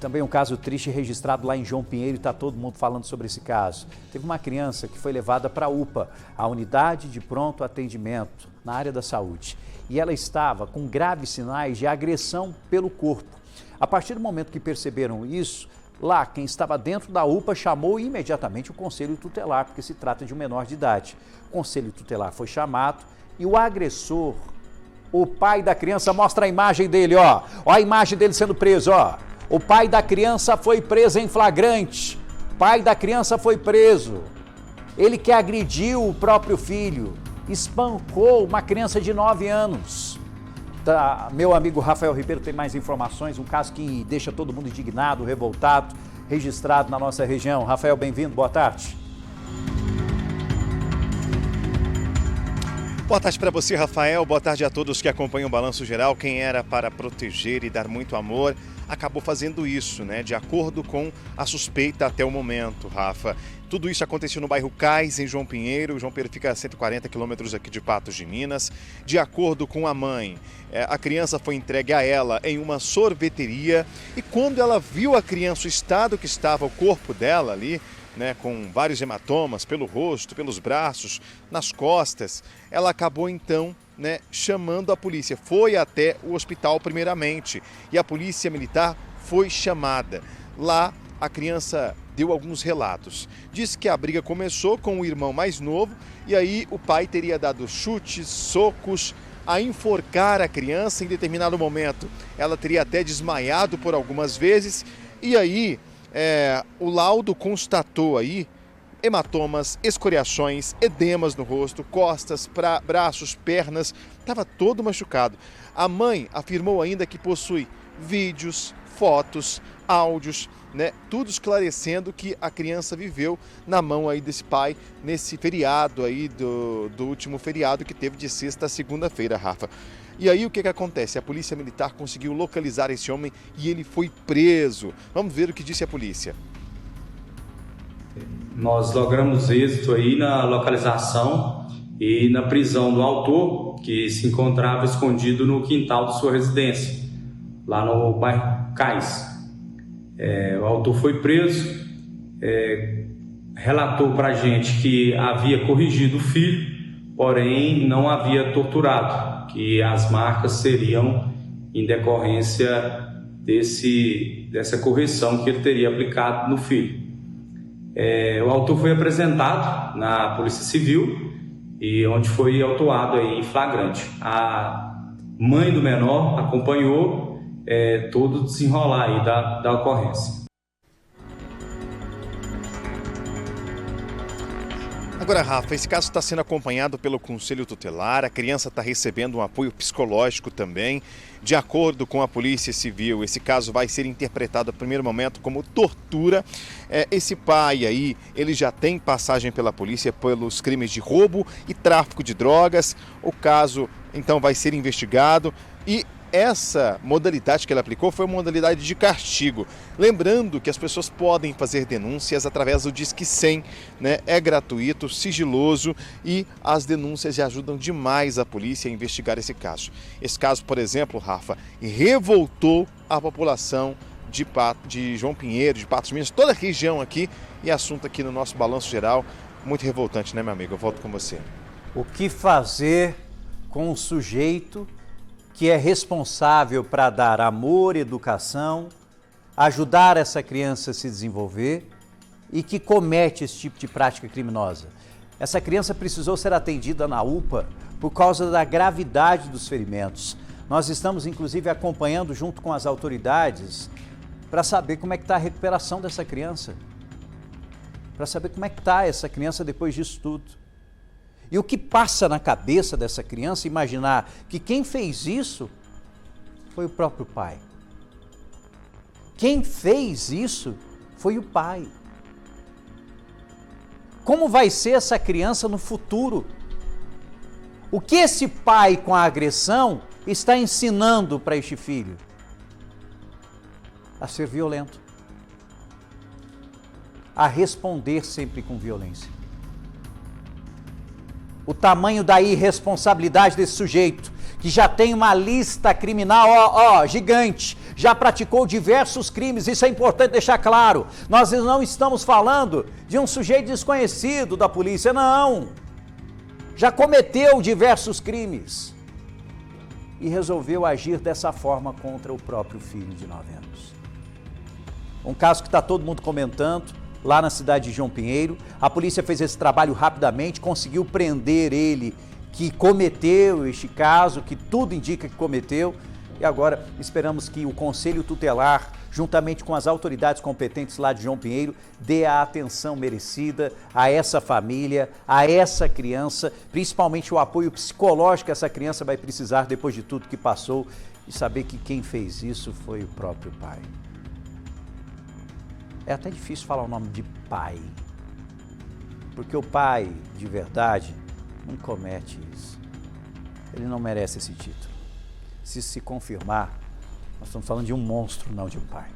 também um caso triste registrado lá em João Pinheiro e está todo mundo falando sobre esse caso. Teve uma criança que foi levada para a UPA, a Unidade de Pronto Atendimento, na área da saúde. E ela estava com graves sinais de agressão pelo corpo. A partir do momento que perceberam isso, lá quem estava dentro da UPA chamou imediatamente o Conselho Tutelar, porque se trata de um menor de idade. O Conselho Tutelar foi chamado e o agressor, o pai da criança, mostra a imagem dele, ó a imagem dele sendo preso, ó. O pai da criança foi preso em flagrante. O pai da criança foi preso. Ele que agrediu o próprio filho, espancou uma criança de 9 anos. Tá, meu amigo Rafael Ribeiro tem mais informações, um caso que deixa todo mundo indignado, revoltado, registrado na nossa região. Rafael, bem-vindo, boa tarde. Boa tarde para você, Rafael. Boa tarde a todos que acompanham o Balanço Geral. Quem era para proteger e dar muito amor, acabou fazendo isso, né? De acordo com a suspeita até o momento, Rafa. Tudo isso aconteceu no bairro Cais, em João Pinheiro. João Pinheiro fica a 140 quilômetros aqui de Patos de Minas. De acordo com a mãe, a criança foi entregue a ela em uma sorveteria. E quando ela viu a criança, o estado que estava o corpo dela ali, né, com vários hematomas pelo rosto, pelos braços, nas costas, ela acabou então, né, chamando a polícia. Foi até o hospital primeiramente e a polícia militar foi chamada. Lá a criança deu alguns relatos. Diz que a briga começou com o irmão mais novo e aí o pai teria dado chutes, socos, a enforcar a criança. Em determinado momento ela teria até desmaiado por algumas vezes e aí o laudo constatou aí hematomas, escoriações, edemas no rosto, costas, braços, pernas, estava todo machucado. A mãe afirmou ainda que possui vídeos, fotos, áudios, né, tudo esclarecendo que a criança viveu na mão aí desse pai nesse feriado aí do último feriado que teve de sexta a segunda-feira, Rafa. E aí o que acontece? A polícia militar conseguiu localizar esse homem e ele foi preso. Vamos ver o que disse a polícia. Nós logramos êxito aí na localização e na prisão do autor, que se encontrava escondido no quintal de sua residência, lá no bairro Cais. O autor foi preso, relatou para a gente que havia corrigido o filho, porém não havia torturado, que as marcas seriam em decorrência dessa correção que ele teria aplicado no filho. O autor foi apresentado na Polícia Civil e onde foi autuado aí em flagrante. A mãe do menor acompanhou todo o desenrolar aí da ocorrência. Agora, Rafa, esse caso está sendo acompanhado pelo Conselho Tutelar, a criança está recebendo um apoio psicológico também. De acordo com a Polícia Civil, esse caso vai ser interpretado no primeiro momento como tortura. Esse pai aí, ele já tem passagem pela polícia pelos crimes de roubo e tráfico de drogas. O caso, então, vai ser investigado e essa modalidade que ele aplicou foi uma modalidade de castigo. Lembrando que as pessoas podem fazer denúncias através do Disque 100, né? É gratuito, sigiloso e as denúncias ajudam demais a polícia a investigar esse caso. Esse caso, por exemplo, Rafa, revoltou a população de João Pinheiro, de Patos de Minas, toda a região aqui e assunto aqui no nosso Balanço Geral. Muito revoltante, né, meu amigo? Eu volto com você. O que fazer com um sujeito que é responsável para dar amor, educação, ajudar essa criança a se desenvolver e que comete esse tipo de prática criminosa? Essa criança precisou ser atendida na UPA por causa da gravidade dos ferimentos. Nós estamos, inclusive, acompanhando junto com as autoridades para saber como é que está a recuperação dessa criança, para saber como é que está essa criança depois disso tudo. E o que passa na cabeça dessa criança, imaginar que quem fez isso foi o próprio pai. Quem fez isso foi o pai. Como vai ser essa criança no futuro? O que esse pai com a agressão está ensinando para este filho? A ser violento. A responder sempre com violência. O tamanho da irresponsabilidade desse sujeito, que já tem uma lista criminal, gigante, já praticou diversos crimes, isso é importante deixar claro. Nós não estamos falando de um sujeito desconhecido da polícia, não. Já cometeu diversos crimes e resolveu agir dessa forma contra o próprio filho de 9 anos. Um caso que está todo mundo comentando, lá na cidade de João Pinheiro. A polícia fez esse trabalho rapidamente, conseguiu prender ele que cometeu este caso, que tudo indica que cometeu. E agora esperamos que o Conselho Tutelar, juntamente com as autoridades competentes lá de João Pinheiro, dê a atenção merecida a essa família, a essa criança, principalmente o apoio psicológico que essa criança vai precisar depois de tudo que passou e saber que quem fez isso foi o próprio pai. É até difícil falar o nome de pai, porque o pai, de verdade, não comete isso. Ele não merece esse título. Se confirmar, nós estamos falando de um monstro, não de um pai.